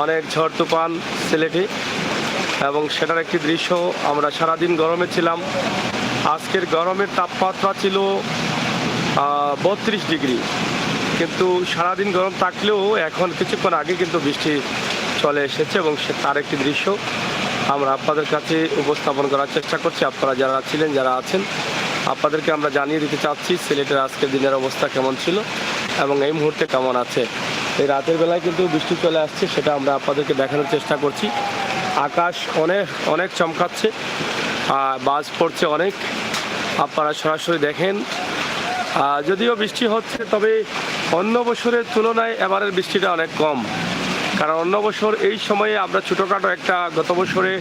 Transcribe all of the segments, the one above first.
অনেক ঝড় তুফান সিলেটে, এবং সেটার একটি দৃশ্য। আমরা সারাদিন গরমে ছিলাম। আজকের গরমের তাপমাত্রা ছিল 32 ডিগ্রি, কিন্তু সারাদিন গরম থাকলেও এখন কিছুক্ষণ আগে কিন্তু বৃষ্টি চলে এসেছে, এবং তার একটি দৃশ্য আমরা আপনাদের কাছে উপস্থাপন করার চেষ্টা করছি। আপনারা যারা ছিলেন, যারা আছেন, আপনাদেরকে আমরা জানিয়ে দিতে চাচ্ছি সিলেটের আজকের দিনের অবস্থা কেমন ছিল এবং এই মুহূর্তে কেমন আছে। এই রাতের বেলায় কিন্তু বৃষ্টি চলে আসছে, সেটা আমরা আপনাদেরকে দেখানোর চেষ্টা করছি। আকাশ অনেক অনেক চমকাচ্ছে, বাজ পড়ছে অনেক, আপনারা সরাসরি দেখেন। যদিও বৃষ্টি হচ্ছে, তবে অন্য বছরের তুলনায় এবারের বৃষ্টিটা অনেক কম। কারণ অন্য বছর এই সময়ে আমরা গত বছরে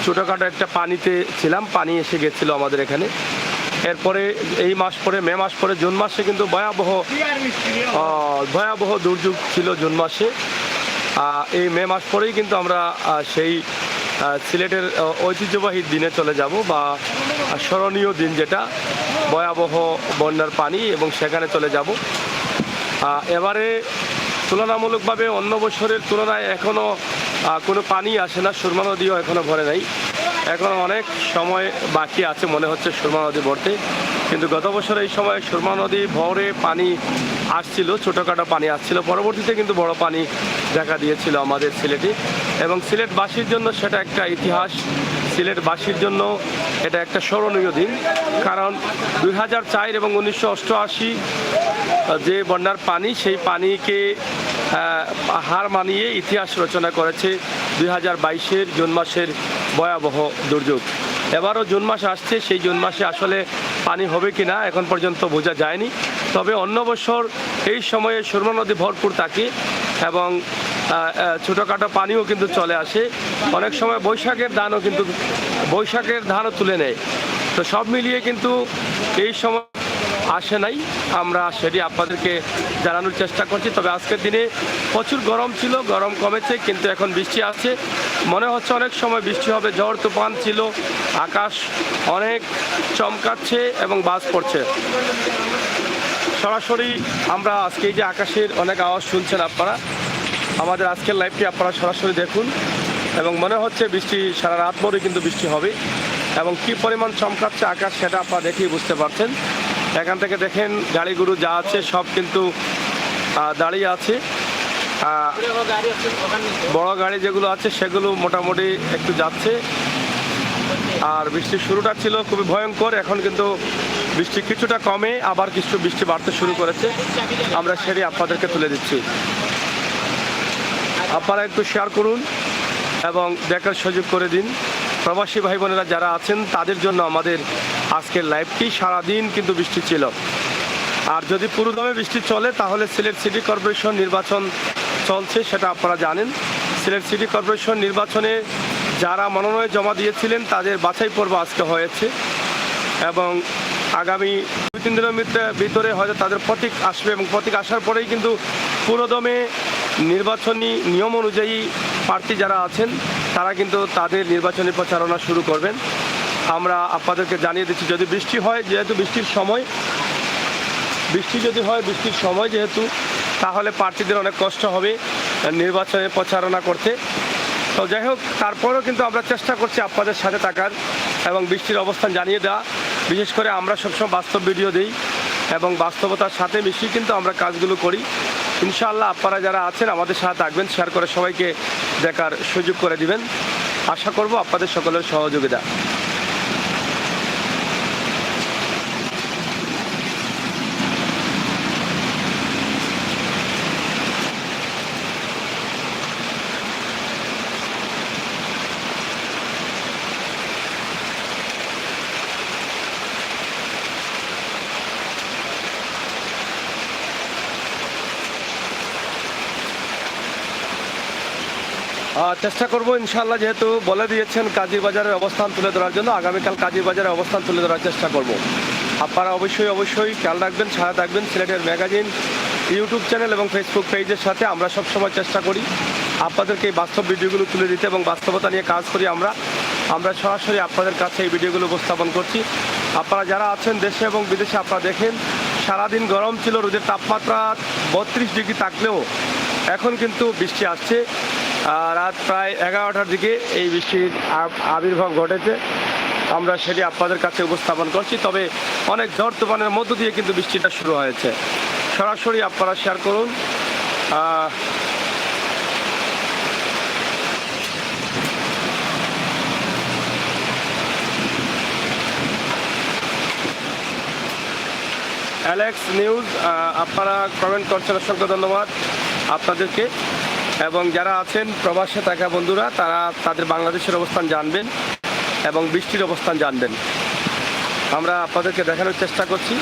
ছোটোখাটো একটা পানিতে ছিলাম, পানি এসে গেছিলো আমাদের এখানে। এরপরে এই মাস পরে, মে মাস পরে, জুন মাসে কিন্তু ভয়াবহ দুর্যোগ ছিল জুন মাসে। এই মে মাস পরেই কিন্তু আমরা সেই সিলেটের ঐতিহ্যবাহী দিনে চলে যাব, বা স্মরণীয় দিন যেটা ভয়াবহ বন্যার পানি, এবং সেখানে চলে যাব। এবারে তুলনামূলকভাবে অন্য বছরের তুলনায় এখনও কোনো পানি আসে না, সুরমা নদীও এখনও ভরে নাই। এখন অনেক সময় বাকি আছে মনে হচ্ছে সুরমা নদী ভরতে, কিন্তু গত বছর এই সময় সুরমা নদী ভরে পানি আসছিল, ছোটোখাটো পানি আসছিল, পরবর্তীতে কিন্তু বড় পানি দেখা দিয়েছিল আমাদের সিলেটে। এবং সিলেটবাসীর জন্য সেটা একটা ইতিহাস, সিলেটবাসীর জন্য এটা একটা স্মরণীয় দিন। কারণ 2004 এবং 1988 যে বন্যার পানি, সেই পানিকে হার মানিয়ে ইতিহাস রচনা করেছে 2022-এর জুন মাসের ভয়াবহ দুর্যোগ। এবারও জুন মাস আসছে, সেই জুন মাসে আসলে পানি হবে কি না এখন পর্যন্ত বোঝা যায়নি। তবে অন্য বছর এই সময়ে সুরমা নদী ভরপুর থাকে, এবং ছোটোখাটো পানিও কিন্তু চলে আসে। অনেক সময় বৈশাখের ধানও তুলে নেয়। তো সব মিলিয়ে কিন্তু এই সময় আসে নাই, আমরা সেটি আপনাদেরকে জানানোর চেষ্টা করছি। তবে আজকের দিনে প্রচুর গরম ছিল, গরম কমেছে, কিন্তু এখন বৃষ্টি আসছে, মনে হচ্ছে অনেক সময় বৃষ্টি হবে। ঝড় তুফান ছিল, আকাশ অনেক চমকাচ্ছে এবং বাজ পড়ছে। সরাসরি আমরা আজকে এই যে আকাশের অনেক আওয়াজ শুনছেন আপনারা, আমাদের আজকের লাইভটি আপনারা সরাসরি দেখুন, এবং মনে হচ্ছে বৃষ্টি সারা রাত ভরে কিন্তু বৃষ্টি হবে, এবং কি পরিমাণ চমকাচ্ছে আকাশ সেটা আপনারা দেখেই বুঝতে পারছেন। এখান থেকে দেখেন গাড়িগুলো যা আছে সব কিন্তু দাঁড়িয়ে আছে। বড় গাড়ি যেগুলো আছে সেগুলো মোটামুটি একটু যাচ্ছে। আর বৃষ্টির শুরুটা ছিল খুবই ভয়ঙ্কর, এখন কিন্তু বৃষ্টি কিছুটা কমে, আবার কিছু বৃষ্টি বাড়তে শুরু করেছে। আমরা সেটি আপনাদেরকে তুলে দিচ্ছি, আপনারা একটু শেয়ার করুন এবং দেখার সুযোগ করে দিন। প্রবাসী ভাই বোনেরা যারা আছেন তাদের জন্য আমাদের আজকের লাইভটি। সারাদিন কিন্তু বৃষ্টি ছিল, আর যদি পুরোদমে বৃষ্টি চলে তাহলে সিলেট সিটি কর্পোরেশন নির্বাচন চলছে, সেটা আপনারা জানেন। সিলেট সিটি কর্পোরেশন নির্বাচনে যারা মনোনয়ন জমা দিয়েছিলেন তাদের বাছাই পর্ব আজকে হয়েছে, এবং আগামী 2-3 দিনের ভিতরে হয়তো তাদের প্রতীক আসবে, এবং প্রতীক আসার পরেই কিন্তু পুরোদমে নির্বাচনী নিয়ম অনুযায়ী প্রার্থী যারা আছেন তারা কিন্তু তাদের নির্বাচনী প্রচারণা শুরু করবেন। আমরা আপনাদেরকে জানিয়ে দিচ্ছি, যদি বৃষ্টি হয়, যেহেতু বৃষ্টির সময় যেহেতু, তাহলে প্রার্থীদের অনেক কষ্ট হবে নির্বাচনে প্রচারণা করতে। তো যাই হোক, তারপরেও কিন্তু আমরা চেষ্টা করছি আপনাদের সাথে থাকার এবং বৃষ্টির অবস্থান জানিয়ে দেওয়া। বিশেষ করে আমরা সবসময় বাস্তব ভিডিও দিই, এবং বাস্তবতার সাথে মিশিয়ে কিন্তু আমরা কাজগুলো করি। ইনশাআল্লাহ আপনারা যারা আছেন আমাদের সাথে থাকবেন, শেয়ার করে সবাইকে দেখার সুযোগ করে দিবেন। আশা করব আপনাদের সকলের সহযোগিতা। চেষ্টা করব ইনশাআল্লাহ, যেহেতু বলে দিয়েছেন কাজীর বাজারের অবস্থান তুলে ধরার জন্য, আগামীকাল কাজীর বাজারের অবস্থান তুলে ধরার চেষ্টা করব। আপনারা অবশ্যই খেয়াল রাখবেন, সাথে থাকবেন সিলেটের ম্যাগাজিন ইউটিউব চ্যানেল এবং ফেসবুক পেজের সাথে। আমরা সবসময় চেষ্টা করি আপনাদেরকে এই বাস্তব ভিডিওগুলো তুলে দিতে, এবং বাস্তবতা নিয়ে কাজ করি আমরা সরাসরি আপনাদের কাছে এই ভিডিওগুলো উপস্থাপন করছি। আপনারা যারা আছেন দেশে এবং বিদেশে, আপনারা দেখেন সারাদিন গরম ছিল, রোদের তাপমাত্রা 32 ডিগ্রি থাকলেও এখন কিন্তু বৃষ্টি আসছে, রাত প্রায় 11টার দিকে এই বৃষ্টির আবির্ভাব ঘটেছে। আমরা সেটি আপনাদের কাছে উপস্থাপন করছি। তবে অনেক ঝড় তুফানের মধ্য দিয়ে কিন্তু বৃষ্টিটা শুরু হয়েছে। সরাসরি আপনারা শেয়ার করুন। অ্যালেক্স নিউজ, আপনারা কমেন্ট করছেন, অসংখ্য ধন্যবাদ আপনাদেরকে। এবং যারা আছেন প্রবাসে থাকা বন্ধুরা, তারা তাদের বাংলাদেশের অবস্থান জানবেন এবং বৃষ্টির অবস্থান জানবেন। আমরা আপনাদেরকে দেখানোর চেষ্টা করছি।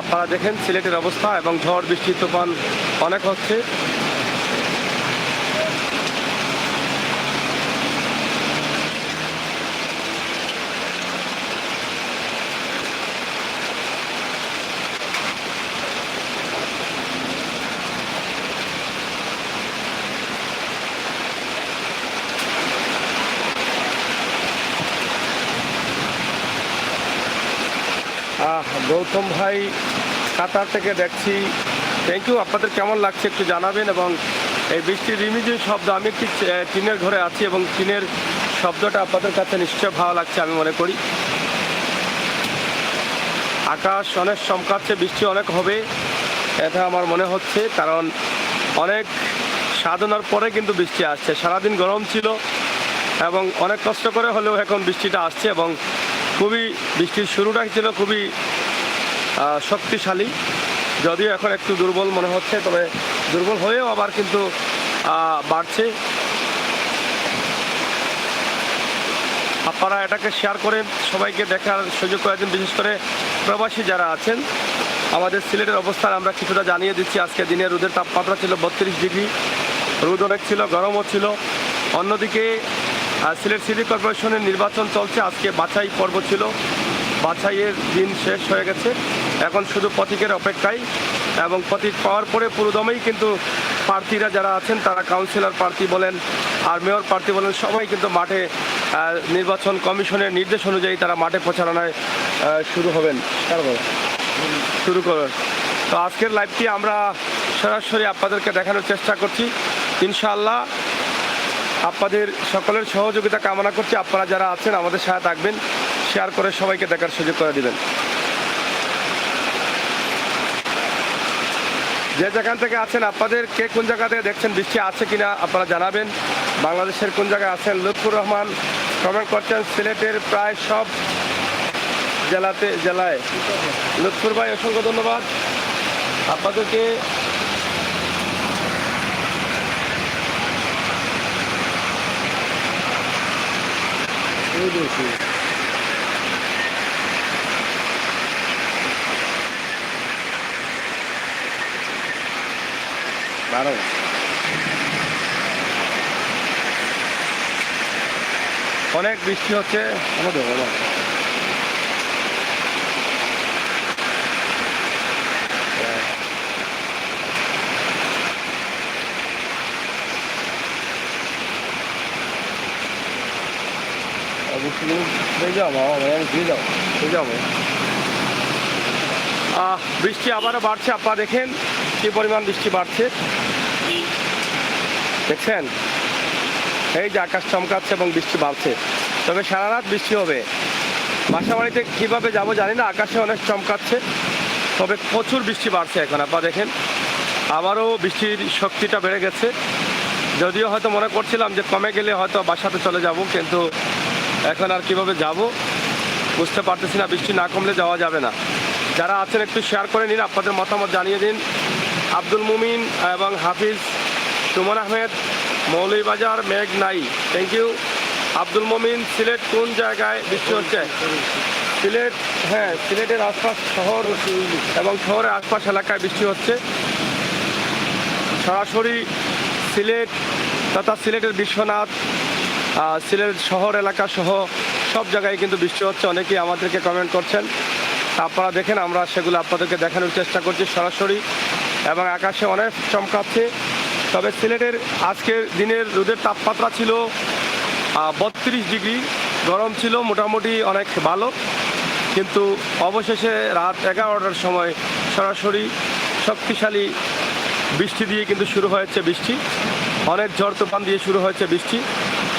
আপনারা দেখেন সিলেটের অবস্থা এবং ঝড় বৃষ্টি তুফান অনেক হচ্ছে। গৌতম ভাই কাতার থেকে দেখছি, থ্যাংক ইউ। আপনাদের কেমন লাগছে একটু জানাবেন। এবং এই বৃষ্টির রিমিজিং শব্দ, আমি একটি টিনের ঘরে আছি এবং টিনের শব্দটা আপনাদের কাছে নিশ্চয় ভালো লাগছে আমি মনে করি। আকাশ অনেক চমকাচ্ছে, বৃষ্টি অনেক হবে এটা আমার মনে হচ্ছে, কারণ অনেক সাধনার পরে কিন্তু বৃষ্টি আসছে। সারাদিন গরম ছিল এবং অনেক কষ্ট করে হলেও এখন বৃষ্টিটা আসছে এবং খুবই বৃষ্টির শুরুটাই ছিল খুবই শক্তিশালী, যদিও এখন একটু দুর্বল মনে হচ্ছে, তবে দুর্বল হয়েও আবার কিন্তু বাড়ছে। আপনারা এটাকে শেয়ার করে সবাইকে দেখার সুযোগ করে দিন, বিশেষ করে প্রবাসী যারা আছেন। আমাদের সিলেটের অবস্থান আমরা কিছুটা জানিয়ে দিচ্ছি। আজকে দিনের রোদের তাপমাত্রা ছিল 32 ডিগ্রি, রোদ অনেক ছিল, গরমও ছিল। অন্যদিকে সিলেট সিটি কর্পোরেশনের নির্বাচন চলছে, আজকে বাছাই পর্ব ছিল, বাছাইয়ের দিন শেষ হয়ে গেছে, এখন শুধু প্রতীকের অপেক্ষায়। এবং প্রতীক পাওয়ার পরে পুরোদমেই কিন্তু প্রার্থীরা যারা আছেন, তারা কাউন্সিলর প্রার্থী বলেন আর মেয়র প্রার্থী বলেন, সবাই কিন্তু মাঠে নির্বাচন কমিশনের নির্দেশ অনুযায়ী তারা মাঠে প্রচারণায় শুরু করবেন। তো আজকের লাইভটি আমরা সরাসরি আপনাদেরকে দেখানোর চেষ্টা করছি। ইনশাআল্লাহ আপনাদের সকলের সহযোগিতা কামনা করছি। আপনারা যারা আছেন আমাদের সাথে থাকবেন, শেয়ার করে সবাইকে দেখার সুযোগ করে দিবেন। যে যেখান থেকে আছেন, আপনাদের কে কোন জায়গা থেকে দেখছেন, বৃষ্টি আছে কিনা আপনারা জানাবেন। বাংলাদেশের কোন জায়গায় আছেন? লুৎফুর রহমান কমেন্ট করছেন সিলেটের প্রায় সব জেলায়। লুৎফুর ভাই অসংখ্য ধন্যবাদ আপনাদেরকে। অনেক বৃষ্টি হচ্ছে আমাদের। বৃষ্টি আবারও বাড়ছে, আপনারা দেখেন কি পরিমাণ বৃষ্টি বাড়ছে, দেখছেন? এই যে আকাশ চমকাচ্ছে এবং বৃষ্টি বাড়ছে। তবে সারা রাত বৃষ্টি হবে। বাসা বাড়িতে কীভাবে যাবো জানি না, আকাশে অনেক চমকাচ্ছে, তবে প্রচুর বৃষ্টি বাড়ছে এখন। আপনারা দেখেন আবারও বৃষ্টির শক্তিটা বেড়ে গেছে। যদিও হয়তো মনে করছিলাম যে কমে গেলে হয়তো বাসাতে চলে যাব, কিন্তু এখন আর কিভাবে যাব বুঝতে পারতেছি না। বৃষ্টি না কমলে যাওয়া যাবে না। যারা আছেন একটু শেয়ার করে নিন, আপনাদের মতামত জানিয়ে দিন। আব্দুল মুমিন এবং হাফিজ, সুমন আহমেদ, মৌলভীবাজার, মেঘ নাই, থ্যাংক ইউ। আব্দুল মুমিন, সিলেট কোন জায়গায় বৃষ্টি হচ্ছে? সিলেট, হ্যাঁ, সিলেটের আশপাশ শহর এবং শহরের আশপাশ এলাকায় বৃষ্টি হচ্ছে। সরাসরি সিলেট তথা সিলেটের বিশ্বনাথ, সিলেট শহর এলাকা সহ সব জায়গায় কিন্তু বৃষ্টি হচ্ছে। অনেকেই আমাদেরকে কমেন্ট করছেন, আপনারা দেখেন, আমরা সেগুলো আপনাদেরকে দেখানোর চেষ্টা করছি সরাসরি। এবং আকাশে অনেক চমকাচ্ছে। তবে সিলেটের আজকের দিনের রোদের তাপমাত্রা ছিল 32 ডিগ্রি, গরম ছিল মোটামুটি অনেক ভালো, কিন্তু অবশেষে রাত 11টার সময় সরাসরি শক্তিশালী বৃষ্টি দিয়ে কিন্তু শুরু হয়েছে বৃষ্টি। অনেক ঝড় তুফান দিয়ে শুরু হয়েছে বৃষ্টি।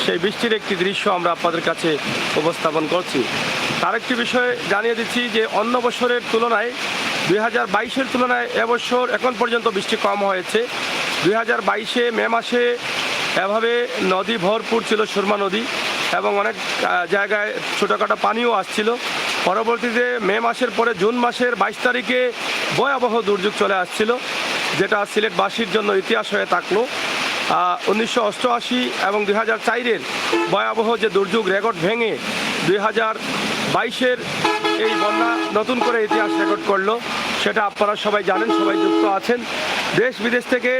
সেই বৃষ্টির একটি দৃশ্য আমরা আপনাদের কাছে উপস্থাপন করছি। আরেকটি বিষয় জানিয়ে দিচ্ছি যে অন্য বছরের তুলনায় 2022-এর তুলনায় এবছর এখন পর্যন্ত বৃষ্টি কম হয়েছে। 2022-এ মে মাসে এভাবে নদী ভরপুর ছিল, সুরমা নদী, এবং অনেক জায়গায় ছোটোখাটো পানিও আসছিল। পরবর্তীতে মে মাসের পরে জুন মাসের 22 তারিখে ভয়াবহ দুর্যোগ চলে আসছিল, যেটা সিলেটবাসীর জন্য ইতিহাস হয়ে থাকলো। 1988 এবং 2004-এর ভয়াবহ যে দুর্যোগ রেকর্ড ভেঙে 2022-এর এই বন্যা নতুন করে ইতিহাস রেকর্ড করলো, সেটা আপনারা সবাই জানেন, সবাই যুক্ত আছেন। দেশ বিদেশ থেকে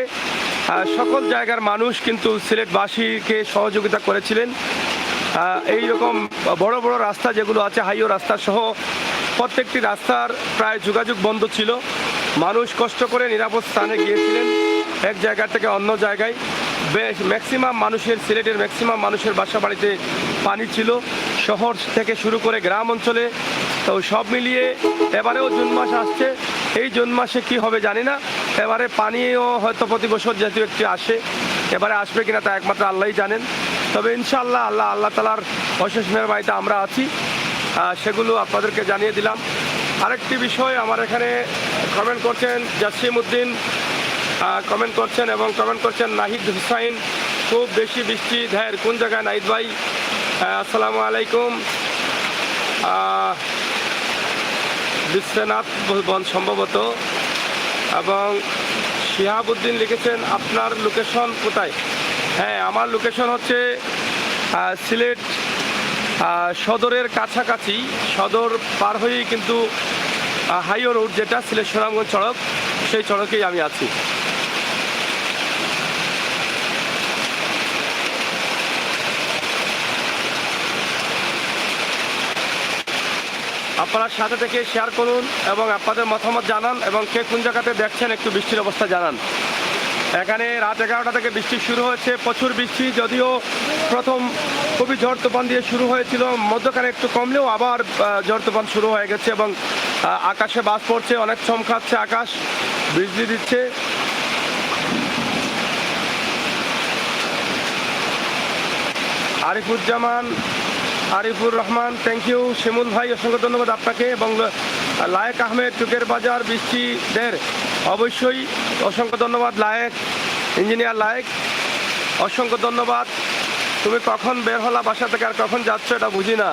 সকল জায়গার মানুষ কিন্তু সিলেটবাসীকে সহযোগিতা করেছিলেন। এই রকম বড় বড় রাস্তা যেগুলো আছে, হাইওয়ে রাস্তা সহ প্রত্যেকটি রাস্তার প্রায় যোগাযোগ বন্ধ ছিল। মানুষ কষ্ট করে নিরাপদ স্থানে গিয়েছিলেন এক জায়গা থেকে অন্য জায়গায়। ম্যাক্সিমাম মানুষের, সিলেটের ম্যাক্সিমাম মানুষের বাসা বাড়িতে পানি ছিল, শহর থেকে শুরু করে গ্রাম অঞ্চলে। তো সব মিলিয়ে এবারেও জুন মাস আসছে। এই জুন মাসে কি হবে জানি না। এবারে পানিও হয়তো প্রতি বছর যেহেতু একটি আসে, এবারে আসবে কিনা তা একমাত্র আল্লাহই জানেন। তবে ইনশাআল্লাহ আল্লাহ তাআলার অশেষ মেহেরবানিতে আমরা আছি, সেগুলো আপনাদেরকে জানিয়ে দিলাম। আরেকটি বিষয়, আমার এখানে কমেন্ট করছেন জাসিম উদ্দিন, কমেন্ট করছেন এবং কমেন্ট করছেন নাহিদ হুসাইন, খুব বেশি বৃষ্টি ঢের কোন জায়গায় নাহিদ ভাই? আসসালামু আলাইকুম। বিশ্বনাথ বন সম্ভবত। এবং শিহাবুদ্দিন লিখেছেন আপনার লোকেশন কোথায়? হ্যাঁ, আমার লোকেশন হচ্ছে সিলেট সদরের কাছাকাছি, সদর পার হয়েই কিন্তু হাইওয়ে রোড যেটা সিলেট সুনামগঞ্জ সড়ক, সেই সড়কেই আমি আছি। আপনারা সাথে থেকে শেয়ার করুন এবং আপনাদের মতামত জানান, এবং কে কোন জায়গাতে দেখছেন একটু বৃষ্টির অবস্থা জানান। এখানে রাত 11টা থেকে বৃষ্টি শুরু হয়েছে, প্রচুর বৃষ্টি। যদিও প্রথম খুবই ঝড় তুফান দিয়ে শুরু হয়েছিল, মধ্যখানে একটু কমলেও আবার ঝড় তুফান শুরু হয়ে গেছে, এবং আকাশে বাজ পড়ছে, অনেক চমকাচ্ছে আকাশ, বিজলি দিচ্ছে। Arifur Rahman, thank you. শিমুল ভাই, অসংখ্য ধন্যবাদ আপনাকে। এবং লায়েক আহমেদ, টুকের বাজার বৃষ্টিদের অবশ্যই অসংখ্য ধন্যবাদ। লায়েক, ইঞ্জিনিয়ার লায়েক, অসংখ্য ধন্যবাদ। তুমি কখন বের হলা বাসা থেকে আর কখন যাচ্ছ এটা বুঝি না,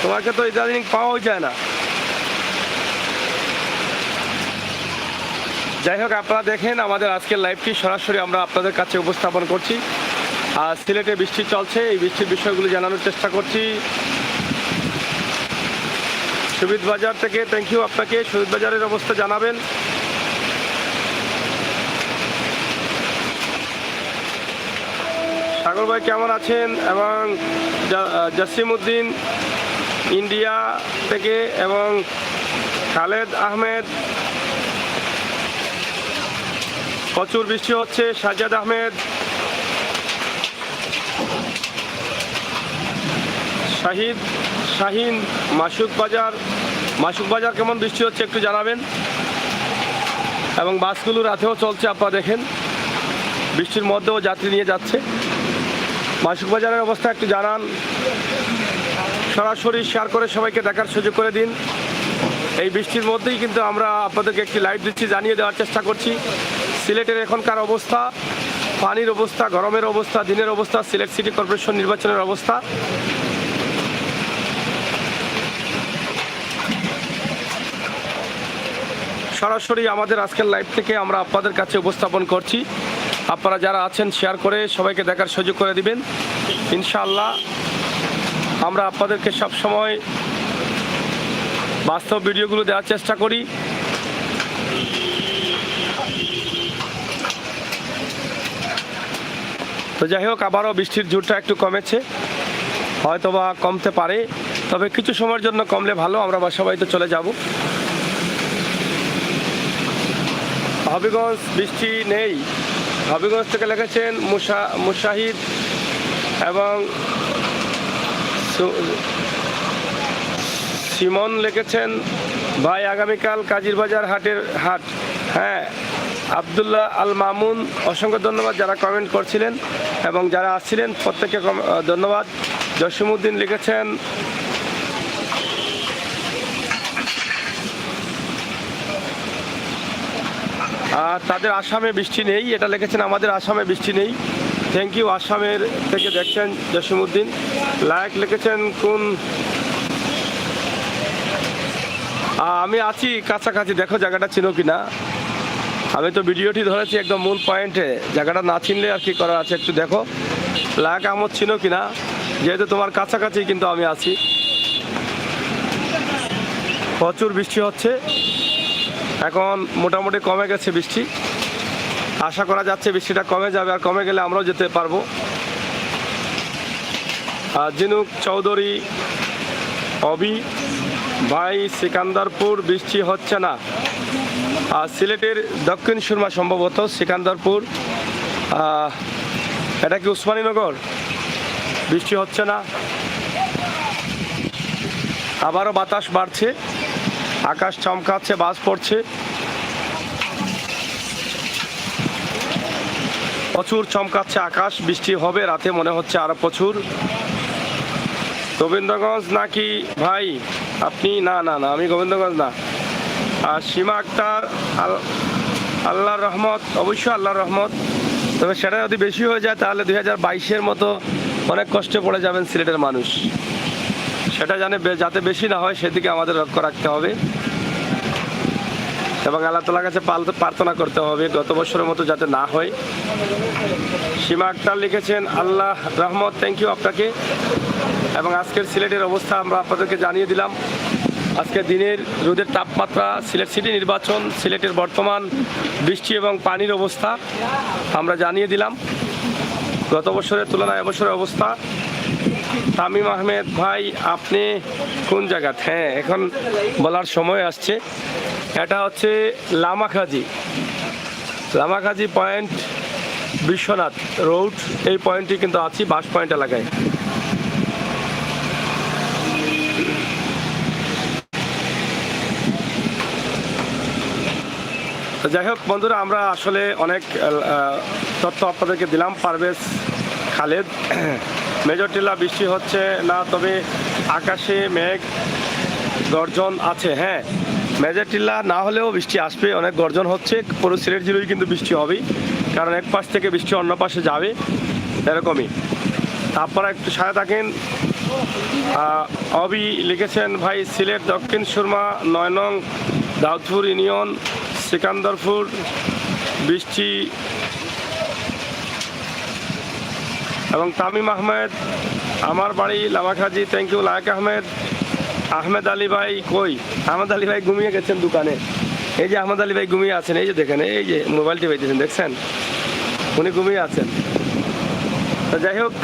তোমাকে তো ইদানিং পাওয়াই যায় না। যাই হোক, আপনারা দেখেন আমাদের আজকের লাইভটি সরাসরি আমরা আপনাদের কাছে উপস্থাপন করছি। আর সিলেটে বৃষ্টি চলছে, এই বৃষ্টির বিষয়গুলো জানানোর চেষ্টা করছি। সুবিদ বাজার থেকে থ্যাংক ইউ আপনাকে, সুবিদ বাজারের অবস্থা জানাবেন। সাগর ভাই কেমন আছেন? এবং জাসিম উদ্দিন ইন্ডিয়া থেকে, এবং খালেদ আহমেদ, প্রচুর বৃষ্টি হচ্ছে। সাজ্জাদ আহমেদ, শাহিন, মাসুক বাজার কেমন বৃষ্টি হচ্ছে একটু জানাবেন। এবং বাসগুলো রাতেও চলছে, আপনারা দেখেন বৃষ্টির মধ্যেও যাত্রী নিয়ে যাচ্ছে। মাসুক বাজারের অবস্থা একটু জানান, সরাসরি শেয়ার করে সবাইকে দেখার সুযোগ করে দিন। এই বৃষ্টির মধ্যেই কিন্তু আমরা আপনাদেরকে একটি লাইভ দিচ্ছি, জানিয়ে দেওয়ার চেষ্টা করছি সিলেটের এখনকার অবস্থা, পানির অবস্থা, গরমের অবস্থা, দিনের অবস্থা, সিলেট সিটি কর্পোরেশন নির্বাচনের অবস্থা। সরাসরি আমাদের আজকের লাইভ থেকে আমরা আপনাদের কাছে উপস্থাপন করছি। আপনারা যারা আছেন শেয়ার করে সবাইকে দেখার সুযোগ করে দিবেন। ইনশাআল্লাহ আমরা আপনাদেরকে সবসময় বাস্তব ভিডিওগুলো দেওয়ার চেষ্টা করি। তো যাই হোক, আবারও বৃষ্টির জোরটা একটু কমেছে, হয়তোবা কমতে পারে, তবে কিছু সময়ের জন্য কমলে ভালো, আমরা বাসা বাড়িতে চলে যাব। হবিগঞ্জ বৃষ্টি নেই, হবিগঞ্জ থেকে লিখেছেন মুশাহিদ এবং সিমন লিখেছেন ভাই আগামীকাল কাজিরবাজার হাট। হ্যাঁ, আবদুল্লাহ আল মামুন, অসংখ্য ধন্যবাদ যারা কমেন্ট করছিলেন এবং যারা আসছিলেন প্রত্যেককে ধন্যবাদ। জসিমউদ্দিন লিখেছেন তাদের আসামে বৃষ্টি নেই, এটা লিখেছেন আমাদের আসামে বৃষ্টি নেই। থ্যাংক ইউ, আসামের থেকে দেখছেন জসিমউদ্দিন। লাইক লিখেছেন কোন, আমি আছি কাছাকাছি, দেখো জায়গাটা চিনো কিনা। আমি তো ভিডিওটি ধরেছি একদম মূল পয়েন্টে, জায়গাটা না চিনলে আর কি করা আছে, একটু দেখো লাইক আহমদ চিনো কিনা, যেহেতু তোমার কাছাকাছি কিন্তু আমি আছি। প্রচুর বৃষ্টি হচ্ছে, এখন মোটামুটি কমে গেছে বৃষ্টি, আশা করা যাচ্ছে বৃষ্টিটা কমে যাবে, আর কমে গেলে আমরাও যেতে পারবো। জিনুক চৌধুরী, অবি ভাই সিকান্দারপুর বৃষ্টি হচ্ছে না। সিলেটের দক্ষিণ সুরমা সম্ভবত সিকান্দারপুর, এটা কি উসমানীনগর? বৃষ্টি হচ্ছে না, আবারও বাতাস বাড়ছে, আকাশ চমকাচ্ছে, বাজ পড়ছে, প্রচুর চমকাচ্ছে আকাশ, বৃষ্টি হবে রাতে মনে হচ্ছে আরো প্রচুর। গোবিন্দগঞ্জ নাকি ভাই আপনি? না না না, আমি গোবিন্দগঞ্জ না। আর সীমা আক্তার, আল্লাহর রহমত, অবশ্যই আল্লাহর রহমত, তবে সেটা যদি বেশি হয়ে যায় তাহলে 2022-এর মতো অনেক কষ্টে পড়ে যাবেন সিলেটের মানুষ। সেটা যাতে বেশি না হয় সেদিকে আমাদের লক্ষ্য রাখতে হবে এবং আল্লাহ তাআলার কাছে প্রার্থনা করতে হবে গত বছরের মতো যাতে না হয়। সীমা আক্তার লিখেছেন আল্লাহ রহমত, থ্যাংক ইউ আপনাকে। এবং আজকের সিলেটের অবস্থা আমরা আপনাদেরকে জানিয়ে দিলাম। আজকে দিনের রোদের তাপমাত্রা, সিলেট সিটি নির্বাচন, সিলেটের বর্তমান বৃষ্টি এবং পানির অবস্থা আমরা জানিয়ে দিলাম। গত বছরের তুলনায় এবছরের অবস্থা। তামিম আহমেদ ভাই আপনি কোন জায়গাতে? হ্যাঁ, এখন বলার সময় আসছে। এটা হচ্ছে লামাখাজি পয়েন্ট, বিশ্বনাথ রোড, এই পয়েন্টটি কিন্তু আছি বাস পয়েন্ট এলাকায়। যাই হোক বন্ধুরা, আমরা আসলে অনেক তথ্য আপনাদেরকে দিলাম। পারভেজ খালেদ, মেজর টিলা বৃষ্টি হচ্ছে না, তবে আকাশে মেঘ গর্জন আছে। হ্যাঁ, মেজর টিলা না হলেও বৃষ্টি আসবে, অনেক গর্জন হচ্ছে। পুরো সিলেট জুড়েই কিন্তু বৃষ্টি হবেই, কারণ এক পাশ থেকে বৃষ্টি অন্য পাশে যাবে, এরকমই। আপনারা একটু সাথে থাকেন। অবি লিখেছেন ভাই সিলেট দক্ষিণ সুরমা 9 নং দাউদপুর ইউনিয়ন সিকান্দারপুর বৃষ্টি। এবং তামিম আহমেদ, আমার বাড়ি লামাখাজি, থ্যাংক ইউ। লায়ক আহমেদ আলী ভাই কই? আহমেদ আলী ভাই ঘুমিয়ে গেছেন দোকানে। এই যে আহমেদ আলী ভাই ঘুমিয়ে আছেন, এই যে দেখেন, এই যে মোবাইলটি পাইতেছেন, দেখছেন উনি ঘুমিয়ে আছেন। তো যাই হোক,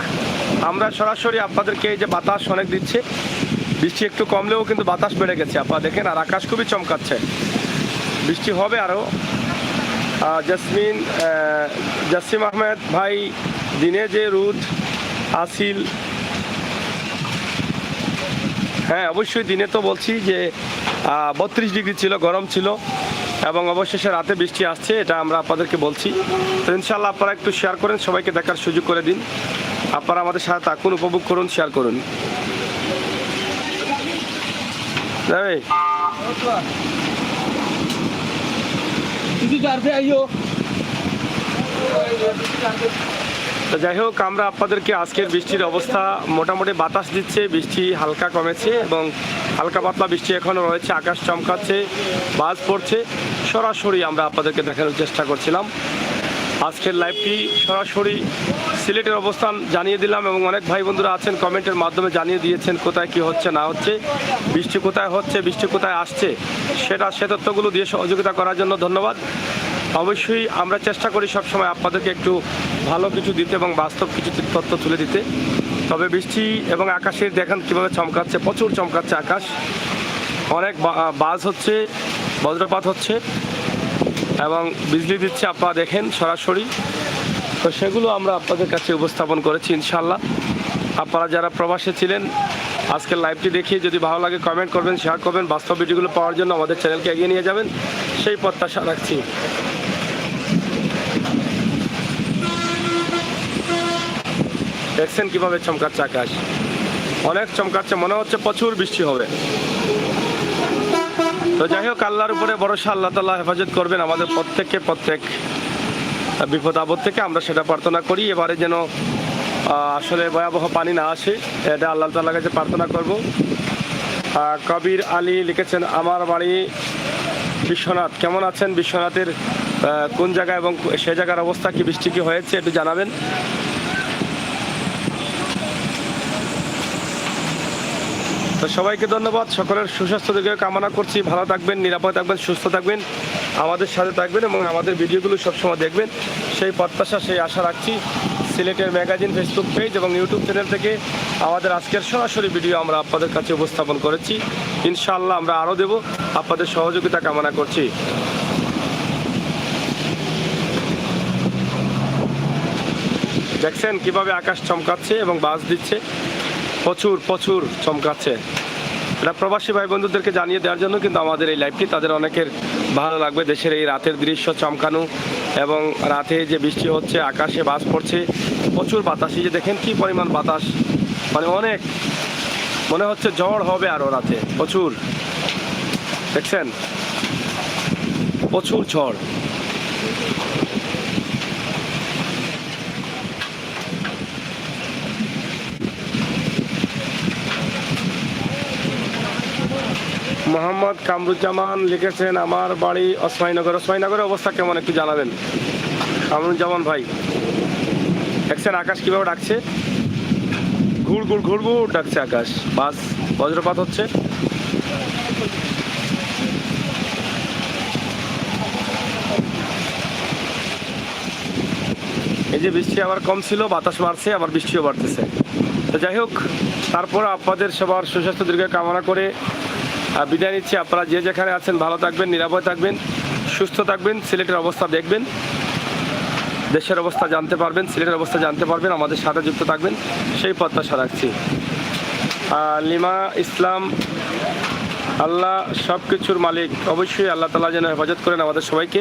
আমরা সরাসরি আপনাদেরকে এই যে বাতাস অনেক দিচ্ছে, বৃষ্টি একটু কমলেও কিন্তু বাতাস বেড়ে গেছে আপনারা দেখেন, আর আকাশ খুবই চমকাচ্ছে, বৃষ্টি হবে আরও। জাসিম আহমেদ ভাই দিনে যে রোদ আসিল, হ্যাঁ অবশ্যই দিনে তো বলছি যে 32 ডিগ্রি ছিল, গরম ছিল, এবং অবশেষে রাতে বৃষ্টি আসছে, এটা আমরা আপনাদেরকে বলছি। তো ইনশাল্লাহ আপনারা একটু শেয়ার করেন, সবাইকে দেখার সুযোগ করে দিন। আপনারা আমাদের সাথে থাকুন, উপভোগ করুন, শেয়ার করুন। তো যাই হোক, আমরা আপনাদেরকে আজকের বৃষ্টির অবস্থা, মোটামুটি বাতাস দিচ্ছে, বৃষ্টি হালকা কমেছে এবং হালকা পাতলা বৃষ্টি এখনও রয়েছে, আকাশ চমকাচ্ছে, বাজ পড়ছে। সরাসরি আমরা আপনাদেরকে দেখানোর চেষ্টা করছিলাম। আজকের লাইভটি সরাসরি সিলেটের অবস্থান জানিয়ে দিলাম, এবং অনেক ভাই বন্ধুরা আছেন কমেন্টের মাধ্যমে জানিয়ে দিয়েছেন কোথায় কি হচ্ছে না হচ্ছে, বৃষ্টি কোথায় হচ্ছে, বৃষ্টি কোথায় আসছে, সে তথ্যগুলো দিয়ে সহযোগিতা করার জন্য ধন্যবাদ। অবশ্যই আমরা চেষ্টা করি সবসময় আপনাদেরকে একটু ভালো কিছু দিতে এবং বাস্তব কিছু তথ্য তুলে দিতে। তবে বৃষ্টি এবং আকাশের দেখেন কীভাবে চমকাচ্ছে, প্রচুর চমকাচ্ছে আকাশ, অনেক বাজ হচ্ছে, বজ্রপাত হচ্ছে এবং বিজলি দিচ্ছে, আপনারা দেখেন সরাসরি। তো সেগুলো আমরা আপনাদের কাছে উপস্থাপন করেছি ইনশাল্লাহ। আপনারা যারা প্রবাসে ছিলেন আজকের লাইভটি দেখিয়ে যদি ভালো লাগে কমেন্ট করবেন, শেয়ার করবেন, বাস্তব ভিডিওগুলো পাওয়ার জন্য আমাদের চ্যানেলকে এগিয়ে নিয়ে যাবেন, সেই প্রত্যাশা রাখছি। দেখছেন কিভাবে চমকাচ্ছে আকাশ, অনেক চমকাচ্ছে, মনে হচ্ছে প্রচুর বৃষ্টি হবে। তো যাই হোক, আল্লাহর উপরে ভরসা, আল্লাহ তাআলা হেফাজত করবেন আমাদের প্রত্যেককে, প্রত্যেক বিপদ আপদ থেকে, আমরা সেটা প্রার্থনা করি। এবারে যেন আসলে ভয়াবহ পানি না আসে, এটা আল্লাহ তাআলার কাছে প্রার্থনা করব। কবির আলী লিখেছেন, আমার বাড়ি বিশ্বনাথ। কেমন আছেন? বিশ্বনাথের কোন জায়গা এবং সে জায়গার অবস্থা কি, বৃষ্টি কি হয়েছে একটু জানাবেন। তো সবাইকে ধন্যবাদ, সকলের সুস্বাস্থ্য দিকে কামনা করছি। ভালো থাকবেন, নিরাপদ থাকবেন, সুস্থ থাকবেন, আমাদের সাথে থাকবেন এবং আমাদের ভিডিওগুলো সবসময় দেখবেন, সেই প্রত্যাশা, সেই আশা রাখছি। সিলেটের ম্যাগাজিন ফেসবুক পেজ এবং ইউটিউব চ্যানেল থেকে আমাদের আজকের সরাসরি ভিডিও আমরা আপনাদের কাছে উপস্থাপন করেছি। ইনশাআল্লাহ আমরা আরও দেব, আপনাদের সহযোগিতা কামনা করছি। দেখছেন কিভাবে আকাশ চমকাচ্ছে এবং বাজ দিচ্ছে, প্রচুর প্রচুর চমকাচ্ছে। এটা প্রবাসী ভাই বন্ধুদেরকে জানিয়ে দেওয়ার জন্য কিন্তু আমাদের এই লাইভটি, তাদের অনেকের ভালো লাগবে। দেশের এই রাতের দৃশ্য চমকানো এবং রাতে যে বৃষ্টি হচ্ছে, আকাশে বাজ পড়ছে, প্রচুর বাতাস। এই যে দেখেন কি পরিমাণ বাতাস, মানে অনেক, মনে হচ্ছে ঝড় হবে আরও রাতে, প্রচুর। দেখছেন প্রচুর ঝড়। মোহাম্মদ কামরুজ্জামান লিখেছেন, আমার বাড়ি ওসমানীনগর। ওসমানীনগরের অবস্থা কেমন একটু জানাবেন কামরুজ্জামান ভাই। দেখছেন আকাশ কিভাবে ডাকছে, ঘুর ঘুর ঘুর ঘুর ডাকছে আকাশ, বাস বজ্রপাত হচ্ছে। এই যে বৃষ্টি আবার কম ছিল, বাতাস বাড়ছে, আবার বৃষ্টিও বাড়তেছে। তো যাই হোক, তারপর আপনাদের সবার সুস্বাস্থ্য দীর্ঘ কামনা করে বিদায় নিচ্ছি। আপনারা যে যেখানে আছেন ভালো থাকবেন, নিরাপদ থাকবেন, সুস্থ থাকবেন, সিলেটের অবস্থা দেখবেন, দেশের অবস্থা জানতে পারবেন, সিলেটের অবস্থা জানতে পারবেন, আমাদের সাথে যুক্ত থাকবেন, সেই প্রত্যাশা রাখছি। লিমা ইসলাম, আল্লাহ সব কিছুর মালিক, অবশ্যই আল্লাহ তাআলা যেন হেফাজত করেন আমাদের সবাইকে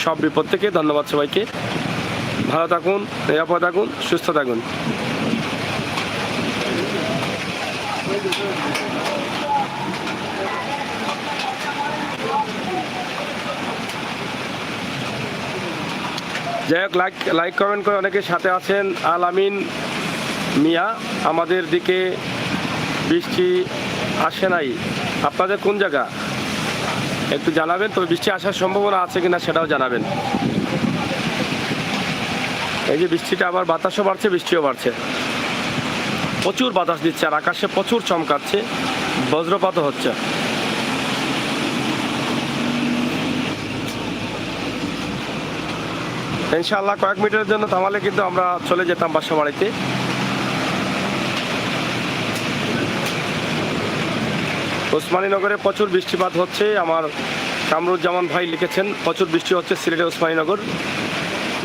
সব বিপদ থেকে। ধন্যবাদ সবাইকে, ভালো থাকুন, নিরাপদ থাকুন, সুস্থ থাকুন। যাই হোক, লাইক কমেন্ট করে অনেকের সাথে আছেন। আল আমিন মিয়া, আমাদের দিকে বৃষ্টি আসে নাই, আপনাদের কোন জায়গা একটু জানাবেন। তবে বৃষ্টি আসার সম্ভাবনা আছে কিনা সেটাও জানাবেন। এই যে বৃষ্টিটা আবার বাতাসও বাড়ছে, বৃষ্টিও বাড়ছে, প্রচুর বাতাস দিচ্ছে আর আকাশে প্রচুর চমকাচ্ছে, বজ্রপাতও হচ্ছে। ইনশাআল্লাহ কয়েক মিনিটের জন্য থামালে কিন্তু আমরা চলে যেতাম বাসা বাড়িতে। ওসমানীনগরে প্রচুর বৃষ্টিপাত হচ্ছে, আমার কামরুজ্জামান ভাই লিখেছেন, প্রচুর বৃষ্টি হচ্ছে সিলেটে ওসমানীনগর,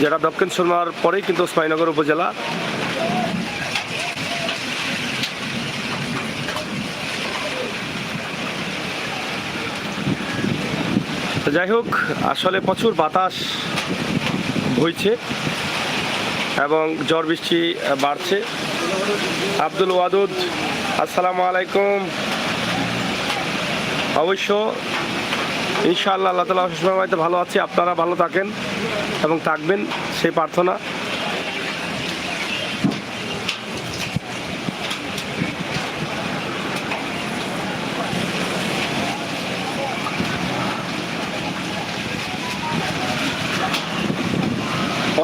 যেটা দক্ষিণ সুরমার পরেই কিন্তু ওসমানীনগর উপজেলা। যাই হোক, আসলে প্রচুর বাতাস বইছে এবং ঝড় বৃষ্টি বাড়ছে। আব্দুল ওয়াদুদ, আসসালামু আলাইকুম। অবশ্য ইনশাআল্লাহ আল্লাহ তাআলা সুস্থভাবে ভালো আছি, আপনারা ভালো থাকেন এবং থাকবেন, সেই প্রার্থনা।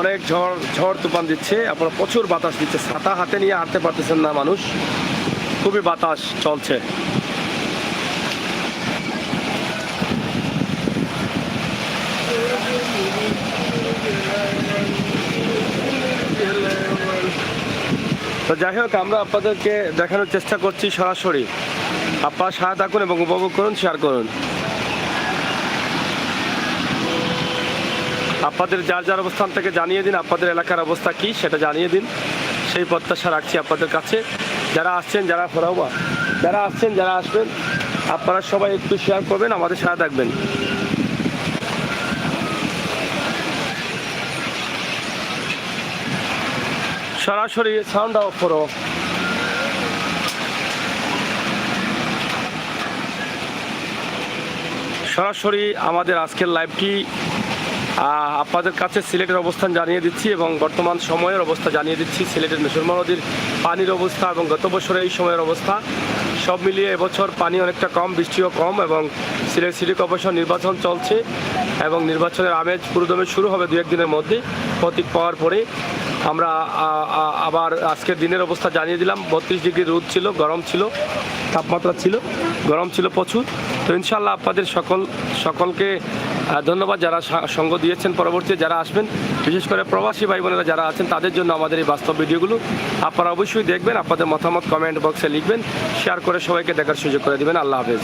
অনেক ঝড় তুফান দিচ্ছে, আপনারা প্রচুর বাতাস দিচ্ছে, ছাতা হাতে নিয়ে হাঁটতে পারতেছেন না মানুষ, খুবই বাতাস চলছে। তো যাই হোক, আমরা আপনাদেরকে দেখানোর চেষ্টা করছি সরাসরি। আপনারা সাথে থাকুন এবং উপভোগ করুন, শেয়ার করুন। আপনাদের যার যার অবস্থান থেকে জানিয়ে দিন আপনাদের এলাকার অবস্থা কি, সেটা জানিয়ে দিন, সেই প্রত্যাশা রাখছি আপনাদের কাছে। যারা আসছেন, যারা আসছেন, যারা আসবেন, আপনারা সবাই একটু শেয়ার করবেন, আমাদের সাথে থাকবেন। সরাসরি সাউন্ড অফ করো। সরাসরি আমাদের আজকের লাইভটি আপনাদের কাছে সিলেটের অবস্থান জানিয়ে দিচ্ছি এবং বর্তমান সময়ের অবস্থা জানিয়ে দিচ্ছি। সিলেটের সুরমা নদীর পানির অবস্থা এবং গত বছরের এই সময়ের অবস্থা সব মিলিয়ে এবছর পানি অনেকটা কম, বৃষ্টিও কম এবং সিলেট সিটি কর্পোরেশন নির্বাচন চলছে এবং নির্বাচনের আমেজ পুরোদমে শুরু হবে 2-1 দিনের মধ্যে। প্রতীক পাওয়ার পরে আমরা আবার আজকের দিনের অবস্থা জানিয়ে দিলাম। 32 ডিগ্রি রোদ ছিল, গরম ছিল, তাপমাত্রা ছিল, গরম ছিল প্রচুর। তো ইনশাল্লাহ আপনাদের সকলকে ধন্যবাদ যারা সঙ্গ দিয়েছেন। পরবর্তী যারা আসবেন, বিশেষ করে প্রবাসী ভাই বোনেরা যারা আছেন, তাদের জন্য আমাদের এই বাস্তব ভিডিওগুলো আপনারা অবশ্যই দেখবেন। আপনাদের মতামত কমেন্ট বক্সে লিখবেন, শেয়ার করে সবাইকে দেখার সুযোগ করে দেবেন। আল্লাহ হাফেজ।